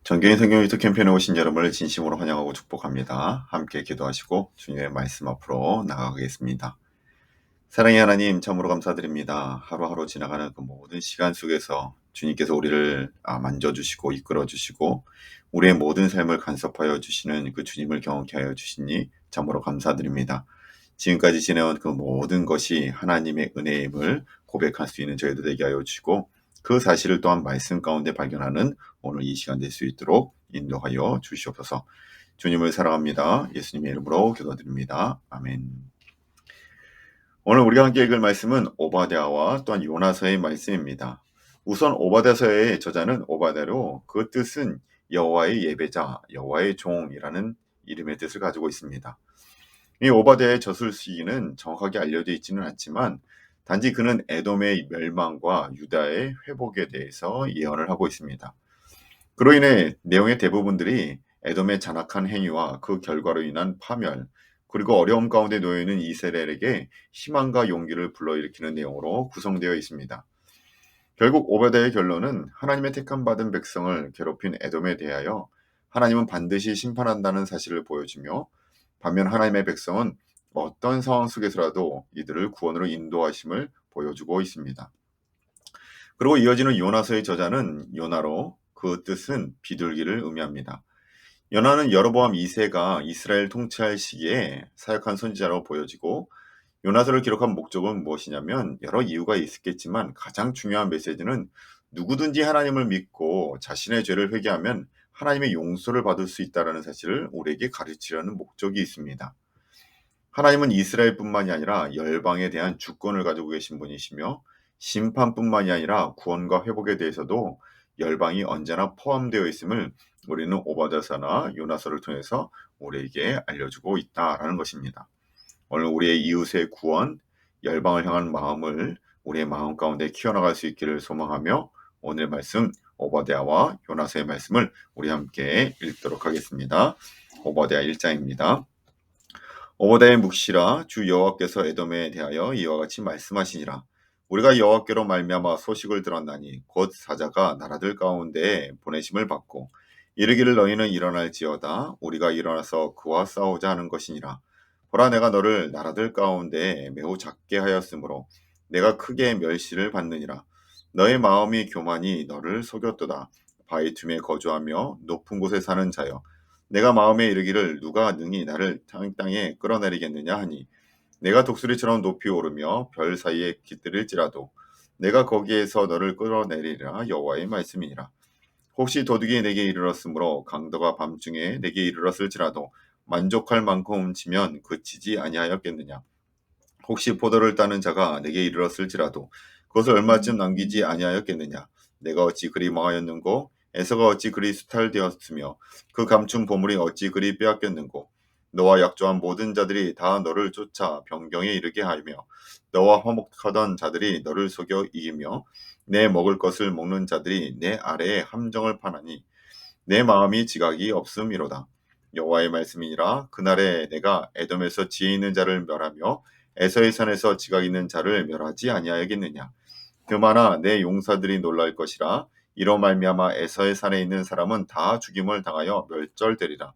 정교인 성경 유튜브 캠페인에 오신 여러분을 진심으로 환영하고 축복합니다. 함께 기도하시고 주님의 말씀 앞으로 나아가겠습니다. 사랑의 하나님, 참으로 감사드립니다. 하루하루 지나가는 그 모든 시간 속에서 주님께서 우리를 만져주시고 이끌어주시고 우리의 모든 삶을 간섭하여 주시는 그 주님을 경험케 하여 주시니 참으로 감사드립니다. 지금까지 지내온 그 모든 것이 하나님의 은혜임을 고백할 수 있는 저희들 되게 하여 주시고 그 사실을 또한 말씀 가운데 발견하는 오늘 이 시간 될 수 있도록 인도하여 주시옵소서. 주님을 사랑합니다. 예수님의 이름으로 기도드립니다. 아멘. 오늘 우리가 함께 읽을 말씀은 오바댜와 또한 요나서의 말씀입니다. 우선 오바댜서의 저자는 오바댜로 그 뜻은 여호와의 예배자, 여호와의 종이라는 이름의 뜻을 가지고 있습니다. 이 오바댜의 저술 시기는 정확하게 알려져 있지는 않지만 단지 그는 에돔의 멸망과 유다의 회복에 대해서 예언을 하고 있습니다. 그로 인해 내용의 대부분들이 에돔의 잔악한 행위와 그 결과로 인한 파멸, 그리고 어려움 가운데 놓여 있는 이스라엘에게 희망과 용기를 불러일으키는 내용으로 구성되어 있습니다. 결국 오바댜의 결론은 하나님의 택함받은 백성을 괴롭힌 에돔에 대하여 하나님은 반드시 심판한다는 사실을 보여주며, 반면 하나님의 백성은 어떤 상황 속에서라도 이들을 구원으로 인도하심을 보여주고 있습니다. 그리고 이어지는 요나서의 저자는 요나로 그 뜻은 비둘기를 의미합니다. 요나는 여로보암 2세가 이스라엘 통치할 시기에 사역한 선지자로 보여지고, 요나서를 기록한 목적은 무엇이냐면 여러 이유가 있겠지만 가장 중요한 메시지는 누구든지 하나님을 믿고 자신의 죄를 회개하면 하나님의 용서를 받을 수 있다는 사실을 우리에게 가르치려는 목적이 있습니다. 하나님은 이스라엘뿐만이 아니라 열방에 대한 주권을 가지고 계신 분이시며 심판뿐만이 아니라 구원과 회복에 대해서도 열방이 언제나 포함되어 있음을 우리는 오바댜서나 요나서를 통해서 우리에게 알려주고 있다라는 것입니다. 오늘 우리의 이웃의 구원, 열방을 향한 마음을 우리의 마음 가운데 키워나갈 수 있기를 소망하며 오늘 말씀 오바댜와 요나서의 말씀을 우리 함께 읽도록 하겠습니다. 오바댜 1장입니다. 오바댜의 묵시라. 주 여호와께서 에돔에 대하여 이와 같이 말씀하시니라. 우리가 여호와께로 말미암아 소식을 들었나니 곧 사자가 나라들 가운데 보내심을 받고 이르기를 너희는 일어날지어다. 우리가 일어나서 그와 싸우자 하는 것이니라. 보라, 내가 너를 나라들 가운데 매우 작게 하였으므로 내가 크게 멸시를 받느니라. 너의 마음이 교만이 너를 속였도다. 바위 틈에 거주하며 높은 곳에 사는 자여, 내가 마음에 이르기를 누가 능히 나를 땅에 끌어내리겠느냐 하니, 내가 독수리처럼 높이 오르며 별 사이에 깃들일지라도 내가 거기에서 너를 끌어내리리라. 여호와의 말씀이니라. 혹시 도둑이 내게 이르렀으므로 강도가 밤중에 내게 이르렀을지라도 만족할 만큼 훔치면 그치지 아니하였겠느냐. 혹시 포도를 따는 자가 내게 이르렀을지라도 그것을 얼마쯤 남기지 아니하였겠느냐. 내가 어찌 그리 망하였는고, 에서가 어찌 그리 수탈되었으며 그 감춘 보물이 어찌 그리 빼앗겼는고. 너와 약조한 모든 자들이 다 너를 쫓아 변경에 이르게 하며 너와 화목하던 자들이 너를 속여 이기며 내 먹을 것을 먹는 자들이 내 아래에 함정을 파나니 내 마음이 지각이 없음이로다. 여호와의 말씀이니라. 그날에 내가 에돔에서 지혜 있는 자를 멸하며 에서의 산에서 지각 있는 자를 멸하지 아니하겠느냐. 그마나 내 용사들이 놀랄 것이라. 이로 말미암아 에서의 산에 있는 사람은 다 죽임을 당하여 멸절되리라.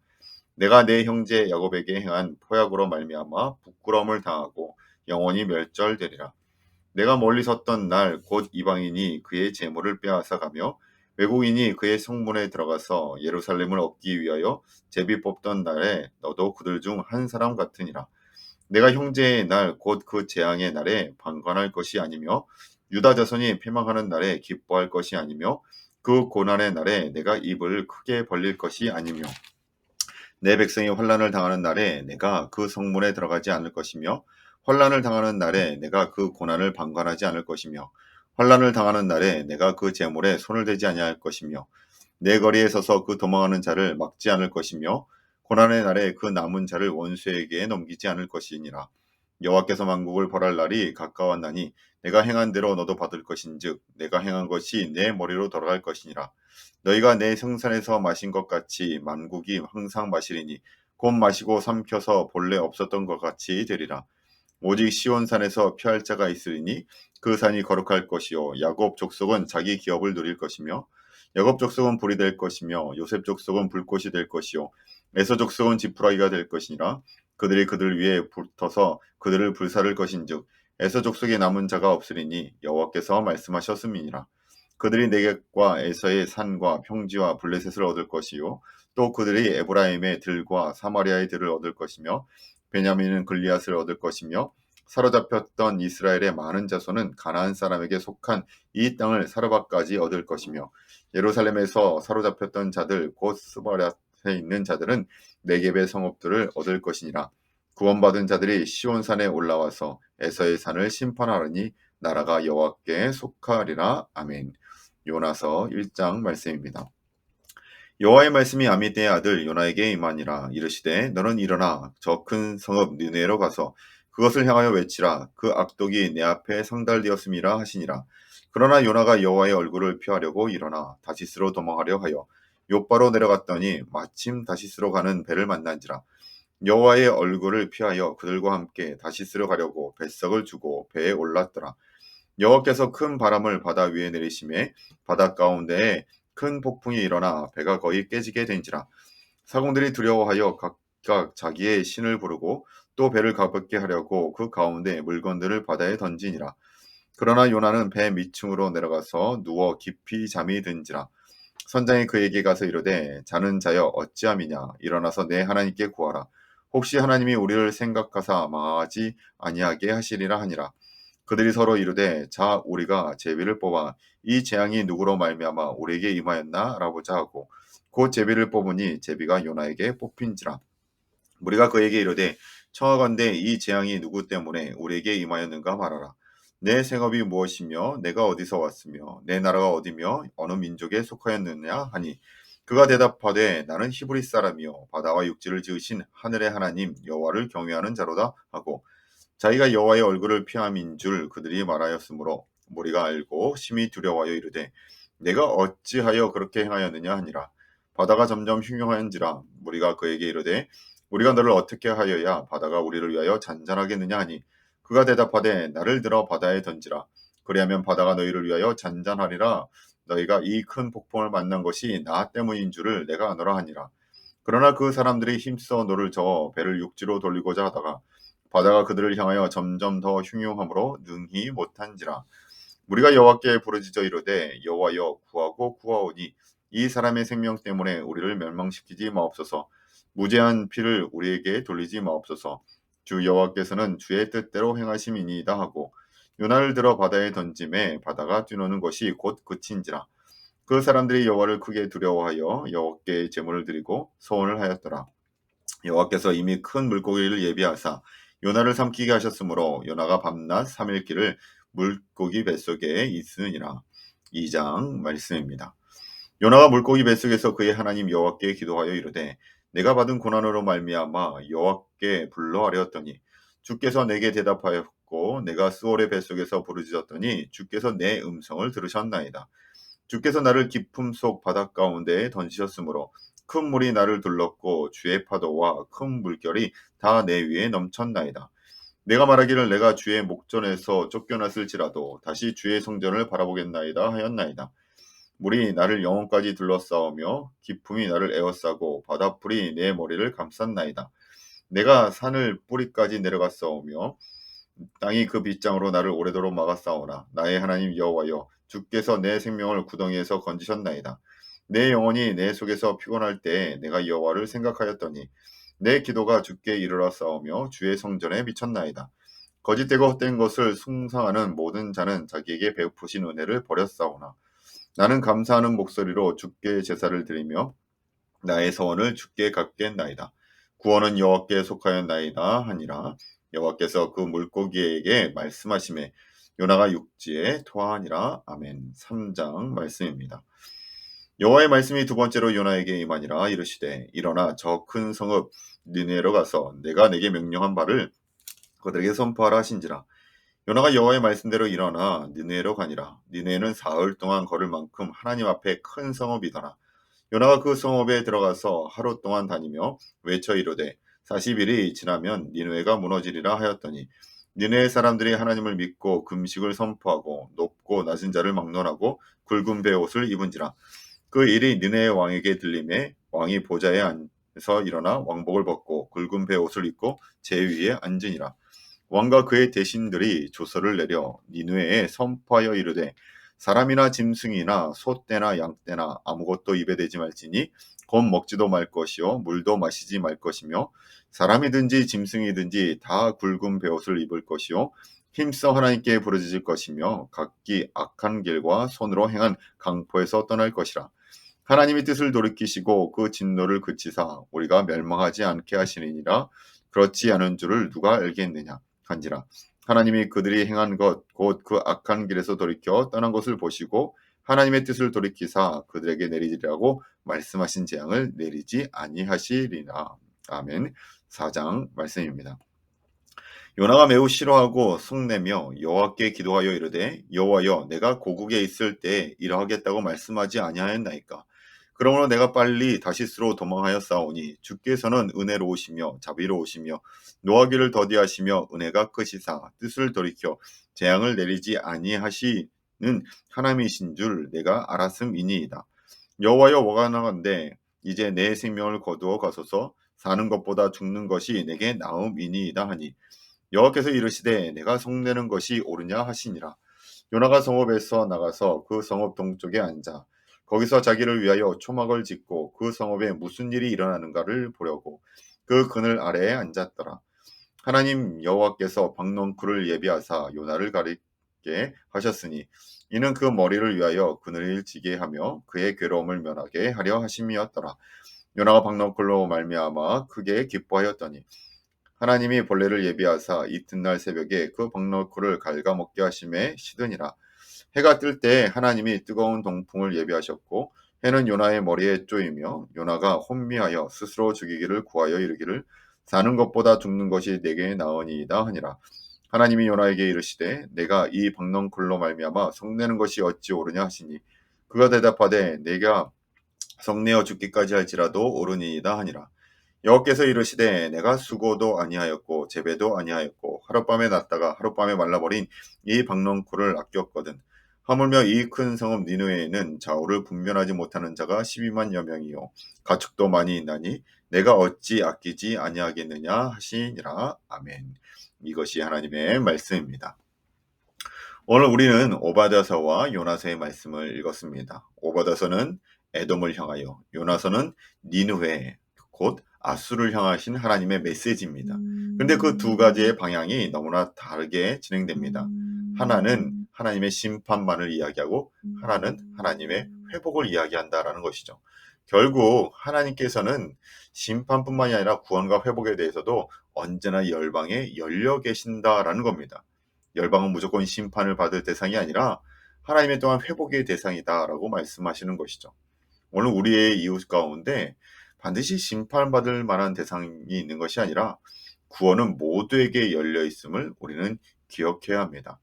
내가 내 형제 야곱에게 행한 포약으로 말미암아 부끄러움을 당하고 영원히 멸절되리라. 내가 멀리 섰던 날 곧 이방인이 그의 재물을 빼앗아가며 외국인이 그의 성문에 들어가서 예루살렘을 얻기 위하여 제비 뽑던 날에 너도 그들 중 한 사람 같으니라. 내가 형제의 날 곧 그 재앙의 날에 방관할 것이 아니며 유다 자손이 패망하는 날에 기뻐할 것이 아니며 그 고난의 날에 내가 입을 크게 벌릴 것이 아니며 내 백성이 환난을 당하는 날에 내가 그 성문에 들어가지 않을 것이며 환난을 당하는 날에 내가 그 고난을 방관하지 않을 것이며 환난을 당하는 날에 내가 그 재물에 손을 대지 아니할 것이며 내 거리에 서서 그 도망하는 자를 막지 않을 것이며 고난의 날에 그 남은 자를 원수에게 넘기지 않을 것이니라. 여호와께서 만국을 벌할 날이 가까웠나니 내가 행한 대로 너도 받을 것인즉 내가 행한 것이 내 머리로 돌아갈 것이니라. 너희가 내 생산에서 마신 것 같이 만국이 항상 마시리니 곧 마시고 삼켜서 본래 없었던 것 같이 되리라. 오직 시온산에서 피할 자가 있으리니 그 산이 거룩할 것이요 야곱 족속은 자기 기업을 누릴 것이며 야곱 족속은 불이 될 것이며 요셉 족속은 불꽃이 될 것이요 에서 족속은 지푸라기가 될 것이니라. 그들이 그들 위에 붙어서 그들을 불사를 것인즉 에서 족속에 남은 자가 없으리니 여호와께서 말씀하셨음이니라. 그들이 네겝과 에서의 산과 평지와 블레셋을 얻을 것이요 또 그들이 에브라임의 들과 사마리아의 들을 얻을 것이며 베냐민은 글리앗을 얻을 것이며 사로잡혔던 이스라엘의 많은 자손은 가나안 사람에게 속한 이 땅을 사르밧까지 얻을 것이며 예루살렘에서 사로잡혔던 자들 곧 스바랴에 있는 자들은 네겝의 성읍들을 얻을 것이니라. 구원받은 자들이 시온산에 올라와서 에서의 산을 심판하리니 나라가 여호와께 속하리라. 아멘. 요나서 1장 말씀입니다. 여호와의 말씀이 아미떼의 아들 요나에게 임하니라. 이르시되 너는 일어나 저 큰 성읍 느네로 가서 그것을 향하여 외치라. 그 악독이 내 앞에 상달되었음이라 하시니라. 그러나 요나가 여호와의 얼굴을 피하려고 일어나 다시스로 도망하려 하여 욥바로 내려갔더니 마침 다시스로 가는 배를 만난지라. 여호와의 얼굴을 피하여 그들과 함께 다시스로 가려고 뱃석을 주고 배에 올랐더라. 여호와께서 큰 바람을 바다 위에 내리심에 바다 가운데에 큰 폭풍이 일어나 배가 거의 깨지게 된지라. 사공들이 두려워하여 각각 자기의 신을 부르고 또 배를 가볍게 하려고 그 가운데 물건들을 바다에 던지니라. 그러나 요나는 배 밑층으로 내려가서 누워 깊이 잠이 든지라. 선장이 그에게 가서 이르되 자는 자여 어찌함이냐 일어나서 내 하나님께 구하라. 혹시 하나님이 우리를 생각하사 망하지 아니하게 하시리라 하니라. 그들이 서로 이르되 자 우리가 제비를 뽑아 이 재앙이 누구로 말미암아 우리에게 임하였나 알아보자 하고 곧 제비를 뽑으니 제비가 요나에게 뽑힌지라. 우리가 그에게 이르되 청하건대 이 재앙이 누구 때문에 우리에게 임하였는가 말하라. 내 생업이 무엇이며 내가 어디서 왔으며 내 나라가 어디며 어느 민족에 속하였느냐 하니 그가 대답하되 나는 히브리 사람이요 바다와 육지를 지으신 하늘의 하나님 여호와를 경외하는 자로다 하고 자기가 여호와의 얼굴을 피함인 줄 그들이 말하였으므로 무리가 알고 심히 두려워하여 이르되 내가 어찌하여 그렇게 행하였느냐 하니라. 바다가 점점 흉흉한지라. 무리가 그에게 이르되 우리가 너를 어떻게 하여야 바다가 우리를 위하여 잔잔하겠느냐 하니 그가 대답하되 나를 들어 바다에 던지라. 그리하면 바다가 너희를 위하여 잔잔하리라. 너희가 이 큰 폭풍을 만난 것이 나 때문인 줄을 내가 아노라 하니라. 그러나 그 사람들이 힘써 노를 저어 배를 육지로 돌리고자 하다가 바다가 그들을 향하여 점점 더 흉흉함으로 능히 못한지라. 우리가 여호와께 부르짖어 이르되 여호와여 구하고 구하오니 이 사람의 생명 때문에 우리를 멸망시키지 마옵소서. 무죄한 피를 우리에게 돌리지 마옵소서. 주 여호와께서는 주의 뜻대로 행하심이니이다 하고 요나를 들어 바다에 던짐에 바다가 뛰노는 것이 곧 그친지라. 그 사람들이 여호와를 크게 두려워하여 여호와께 제물을 드리고 소원을 하였더라. 여호와께서 이미 큰 물고기를 예비하사 요나를 삼키게 하셨으므로 요나가 밤낮 3일 길을 물고기 뱃속에 있으니라. 2장 말씀입니다. 요나가 물고기 뱃속에서 그의 하나님 여호와께 기도하여 이르되 내가 받은 고난으로 말미암아 여호와께 불러하려었더니 주께서 내게 대답하였고 내가 스올의 뱃속에서 부르짖었더니 주께서 내 음성을 들으셨나이다. 주께서 나를 깊음 속 바닷 가운데에 던지셨으므로 큰 물이 나를 둘렀고 주의 파도와 큰 물결이 다 내 위에 넘쳤나이다. 내가 말하기를 내가 주의 목전에서 쫓겨났을지라도 다시 주의 성전을 바라보겠나이다 하였나이다. 물이 나를 영혼까지 둘러싸우며 깊음이 나를 에워싸고 바닷불이 내 머리를 감쌌나이다. 내가 산을 뿌리까지 내려갔사오며 땅이 그 빗장으로 나를 오래도록 막았사오나 나의 하나님 여호와여 주께서 내 생명을 구덩이에서 건지셨나이다. 내 영혼이 내 속에서 피곤할 때에 내가 여호와를 생각하였더니 내 기도가 주께 이르러 싸우며 주의 성전에 미쳤나이다. 거짓되고 헛된 것을 숭상하는 모든 자는 자기에게 베푸신 은혜를 버렸사오나 나는 감사하는 목소리로 주께 제사를 드리며 나의 서원을 주께 갚겠나이다. 구원은 여호와께 속하였나이다 하니라. 여호와께서 그 물고기에게 말씀하시매 요나가 육지에 토하니라. 아멘. 3장 말씀입니다. 여호와의 말씀이 두 번째로 요나에게 임하니라. 이르시되 일어나 저 큰 성읍 니느웨로 가서 내가 내게 명령한 바를 그들에게 선포하라 하신지라. 요나가 여호와의 말씀대로 일어나 니느웨로 가니라. 니느웨는 사흘 동안 걸을 만큼 하나님 앞에 큰 성읍이더라. 요나가 그 성읍에 들어가서 하루 동안 다니며 외쳐 이르되 40일이 지나면 니느웨가 무너지리라 하였더니 니느웨 사람들이 하나님을 믿고 금식을 선포하고 높고 낮은 자를 막론하고 굵은 베옷을 입은지라. 그 일이 느네의 왕에게 들림에 왕이 보좌에 앉아서 일어나 왕복을 벗고 굵은 베옷을 입고 제 위에 앉으니라. 왕과 그의 대신들이 조서를 내려 니느웨에 선포하여 이르되 사람이나 짐승이나 소떼나 양떼나 아무것도 입에 대지 말지니 곧 먹지도 말 것이요 물도 마시지 말 것이며 사람이든지 짐승이든지 다 굵은 베옷을 입을 것이요 힘써 하나님께 부르짖을 것이며 각기 악한 길과 손으로 행한 강포에서 떠날 것이라. 하나님이 뜻을 돌이키시고 그 진노를 그치사 우리가 멸망하지 않게 하시느니라. 그렇지 않은 줄을 누가 알겠느냐 한지라. 하나님이 그들이 행한 것 곧 그 악한 길에서 돌이켜 떠난 것을 보시고 하나님의 뜻을 돌이키사 그들에게 내리리라고 말씀하신 재앙을 내리지 아니하시리라. 아멘. 4장 말씀입니다. 요나가 매우 싫어하고 성내며 여호와께 기도하여 이르되 여호와여 내가 고국에 있을 때 이러하겠다고 말씀하지 아니하였나이까. 그러므로 내가 빨리 다시스로 도망하여 싸우니 주께서는 은혜로우시며 자비로우시며 노하기를 더디하시며 은혜가 크시사 뜻을 돌이켜 재앙을 내리지 아니하시는 하나님이신 줄 내가 알았음이니이다. 여호와여 원하건대 이제 내 생명을 거두어 가소서. 사는 것보다 죽는 것이 내게 나음이니이다 하니 여호와께서 이르시되 내가 성내는 것이 옳으냐 하시니라. 요나가 성읍에서 나가서 그 성읍 동쪽에 앉아 거기서 자기를 위하여 초막을 짓고 그 성읍에 무슨 일이 일어나는가를 보려고 그 그늘 아래에 앉았더라. 하나님 여호와께서 박넝쿨을 예비하사 요나를 가리게 하셨으니 이는 그 머리를 위하여 그늘을 지게 하며 그의 괴로움을 면하게 하려 하심이었더라. 요나가 박넝쿨로 말미암아 크게 기뻐하였더니 하나님이 벌레를 예비하사 이튿날 새벽에 그 박너쿨을 갉아먹게 하심에 시드니라. 해가 뜰 때 하나님이 뜨거운 동풍을 예비하셨고 해는 요나의 머리에 쪼이며 요나가 혼미하여 스스로 죽이기를 구하여 이르기를 사는 것보다 죽는 것이 내게 나으니이다 하니라. 하나님이 요나에게 이르시되 내가 이 박넝쿨로 말미암아 성내는 것이 어찌 옳으냐 하시니 그가 대답하되 내가 성내어 죽기까지 할지라도 옳으니이다 하니라. 여호와께서 이르시되 내가 수고도 아니하였고 재배도 아니하였고 하룻밤에 났다가 하룻밤에 말라버린 이 박넝쿨을 아꼈거든. 하물며 이 큰 성읍 니느웨에는 좌우를 분별하지 못하는 자가 12만여 명이요 가축도 많이 있나니 내가 어찌 아끼지 아니하겠느냐 하시니라. 아멘. 이것이 하나님의 말씀입니다. 오늘 우리는 오바댜서와 요나서의 말씀을 읽었습니다. 오바댜서는 에돔을 향하여, 요나서는 니느웨 곧 아수를 향하신 하나님의 메시지입니다. 그런데 그 두 가지의 방향이 너무나 다르게 진행됩니다. 하나는 하나님의 심판만을 이야기하고 하나는 하나님의 회복을 이야기한다라는 것이죠. 결국 하나님께서는 심판뿐만이 아니라 구원과 회복에 대해서도 언제나 열방에 열려 계신다라는 겁니다. 열방은 무조건 심판을 받을 대상이 아니라 하나님의 또한 회복의 대상이다라고 말씀하시는 것이죠. 오늘 우리의 이웃 가운데 반드시 심판받을 만한 대상이 있는 것이 아니라 구원은 모두에게 열려 있음을 우리는 기억해야 합니다.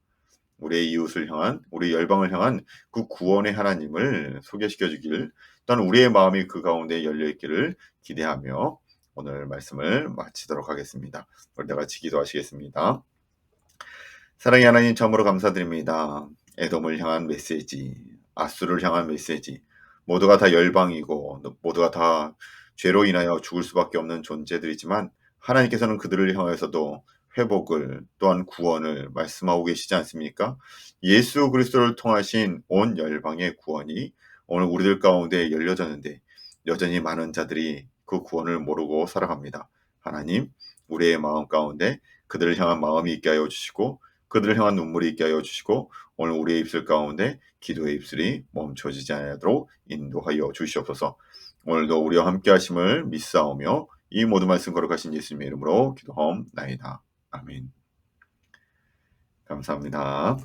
우리의 이웃을 향한, 우리 열방을 향한 그 구원의 하나님을 소개시켜 주길, 또한 우리의 마음이 그 가운데 열려 있기를 기대하며 오늘 말씀을 마치도록 하겠습니다. 우리 다 같이 기도하시겠습니다. 사랑의 하나님, 참으로 감사드립니다. 에돔을 향한 메시지, 아수를 향한 메시지, 모두가 다 열방이고 모두가 다 죄로 인하여 죽을 수밖에 없는 존재들이지만 하나님께서는 그들을 향해서도 회복을 또한 구원을 말씀하고 계시지 않습니까? 예수 그리스도를 통하신 온 열방의 구원이 오늘 우리들 가운데 열려졌는데 여전히 많은 자들이 그 구원을 모르고 살아갑니다. 하나님, 우리의 마음 가운데 그들을 향한 마음이 있게 하여 주시고 그들을 향한 눈물이 있게 하여 주시고 오늘 우리의 입술 가운데 기도의 입술이 멈춰지지 않도록 인도하여 주시옵소서. 오늘도 우리와 함께 하심을 믿사오며 이 모든 말씀 거룩하신 예수님의 이름으로 기도하옵나이다. 아멘. 감사합니다.